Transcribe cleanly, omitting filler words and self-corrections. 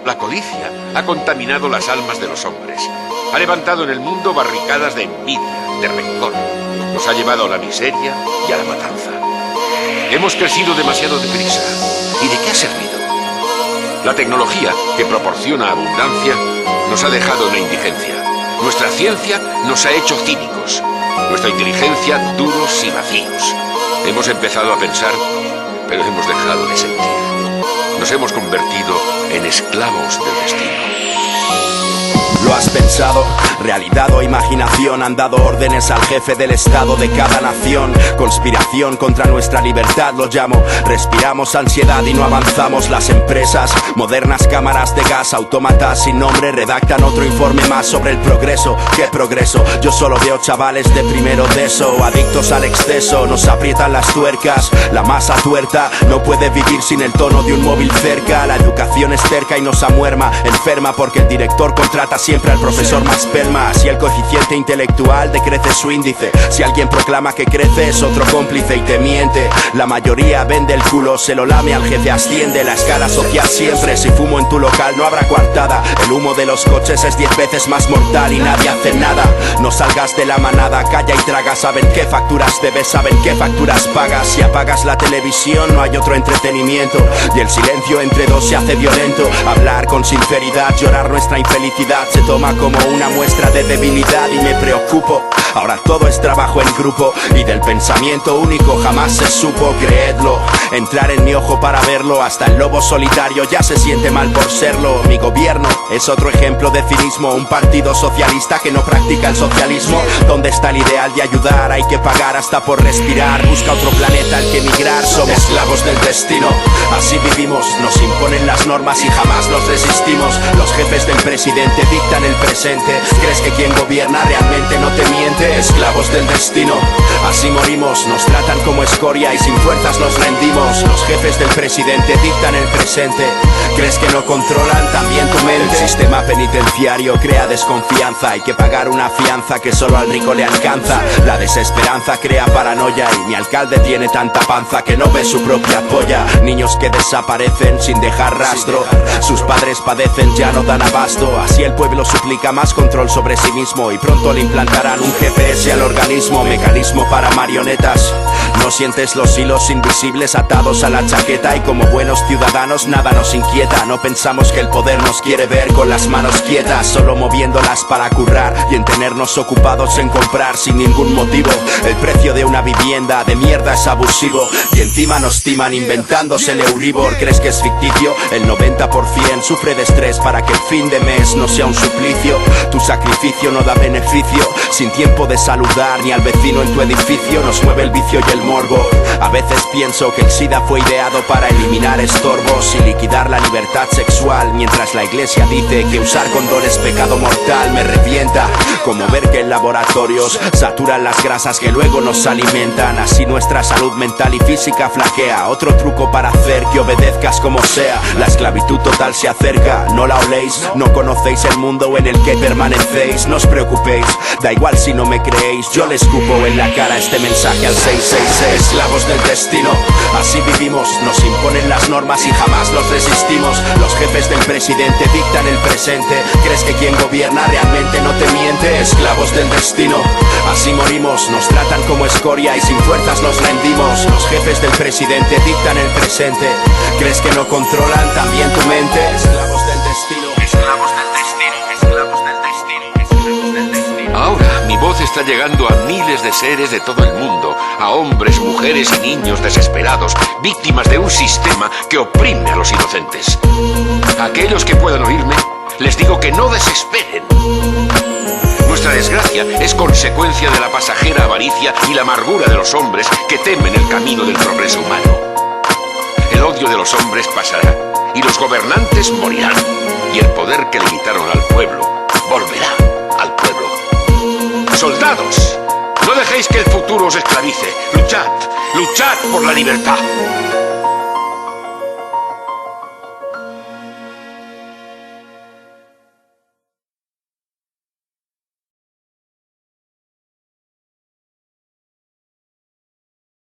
La codicia ha contaminado las almas de los hombres. Ha levantado en el mundo barricadas de envidia, de rencor. Nos ha llevado a la miseria y a la matanza. Hemos crecido demasiado deprisa. ¿Y de qué ha servido? La tecnología, que proporciona abundancia, nos ha dejado en la indigencia. Nuestra ciencia nos ha hecho cínicos. Nuestra inteligencia duros y vacíos. Hemos empezado a pensar, pero hemos dejado de sentir. Nos hemos convertido en esclavos del destino. ¿Lo has pensado? Realidad o imaginación han dado órdenes al jefe del estado de cada nación. Conspiración contra nuestra libertad lo llamo. Respiramos ansiedad y no avanzamos. Las empresas, modernas cámaras de gas, autómatas sin nombre, redactan otro informe más sobre el progreso. ¿Qué progreso? Yo solo veo chavales de primero de eso, adictos al exceso, nos aprietan las tuercas. La masa tuerta no puede vivir sin el tono de un móvil cerca. La educación es cerca y nos amuerma, enferma porque el director contrata siempre al profesor más pelma. Si el coeficiente intelectual decrece su índice, si alguien proclama que crece es otro cómplice y te miente. La mayoría vende el culo, se lo lame al jefe, asciende la escala social siempre. Si fumo en tu local no habrá coartada. El humo de los coches es 10 veces más mortal y nadie hace nada. No salgas de la manada, calla y traga. Saben qué facturas debes, saben qué facturas pagas. Si apagas la televisión no hay otro entretenimiento y el silencio entre dos se hace violento. Hablar con sinceridad, llorar nuestra infelicidad se toma como una muestra de debilidad y me preocupo. Ahora todo es trabajo en grupo y del pensamiento único jamás se supo, creedlo. Entrar en mi ojo para verlo, hasta el lobo solitario ya se siente mal por serlo. Mi gobierno es otro ejemplo de cinismo, un partido socialista que no practica el socialismo. ¿Dónde está el ideal de ayudar? Hay que pagar hasta por respirar. Busca otro planeta al que emigrar, somos esclavos del destino. Así vivimos, nos imponen las normas y jamás los resistimos. Los jefes del presidente dictan el presente. ¿Crees que quien gobierna realmente no te miente? Esclavos del destino, así morimos. Nos tratan como escoria y sin fuerzas nos rendimos. Los jefes del presidente dictan el presente. ¿Crees que no controlan también tu mente? El sistema penitenciario crea desconfianza. Hay que pagar una fianza que solo al rico le alcanza. La desesperanza crea paranoia y mi alcalde tiene tanta panza que no ve su propia polla. Niños que desaparecen sin dejar rastro. Sus padres padecen, ya no dan abasto. Así el pueblo suplica más control sobre sí mismo y pronto le implantarán un GPS al organismo, mecanismo para marionetas. No sientes los hilos invisibles atados a la chaqueta y como buenos ciudadanos nada nos inquieta. No pensamos que el poder nos quiere ver con las manos quietas, solo moviéndolas para currar y en tenernos ocupados en comprar sin ningún motivo. El precio de una vivienda de mierda es abusivo y encima nos timan inventándose el Euribor. ¿Crees que es ficticio? El 90% sufre de estrés para que el fin de mes no sea un suplicio. Tu sacrificio no da beneficio. Sin tiempo de saludar ni al vecino en tu edificio, nos mueve el vicio y el morbo. A veces pienso que el SIDA fue ideado para eliminar estorbos y liquidar la libertad sexual, mientras la iglesia dice que usar condón es pecado mortal. Me revienta como ver que en laboratorios saturan las grasas que luego nos alimentan. Así nuestra salud mental y física flaquea. Otro truco para hacer que obedezcas como sea. La esclavitud total se acerca, no la oléis. No conocéis el mundo en el que permanecéis. No os preocupéis, da igual si no me creéis. Yo les escupo en la cara este mensaje al 666. Esclavos del destino, así vivimos. Nos imponen las normas y jamás los resistimos. Los jefes del presidente dictan el presente. ¿Crees que quien gobierna realmente no te miente? Esclavos del destino, así morimos. Nos tratan como escoria y sin fuerzas nos rendimos. Los jefes del presidente dictan el presente. ¿Crees que no controlan también tu mente? Esclavos del destino, esclavos del destino, esclavos del destino, esclavos del destino. Ahora mi voz está llegando a miles de seres de todo el mundo, a hombres, mujeres y niños desesperados, víctimas de un sistema que oprime a los inocentes. A aquellos que puedan oírme, les digo que no desesperen. Nuestra desgracia es consecuencia de la pasajera avaricia y la amargura de los hombres que temen el camino del progreso humano. El odio de los hombres pasará y los gobernantes morirán, y el poder que le quitaron al pueblo volverá al pueblo. ¡Soldados! No dejéis que el futuro os esclavice. Luchad, luchad por la libertad.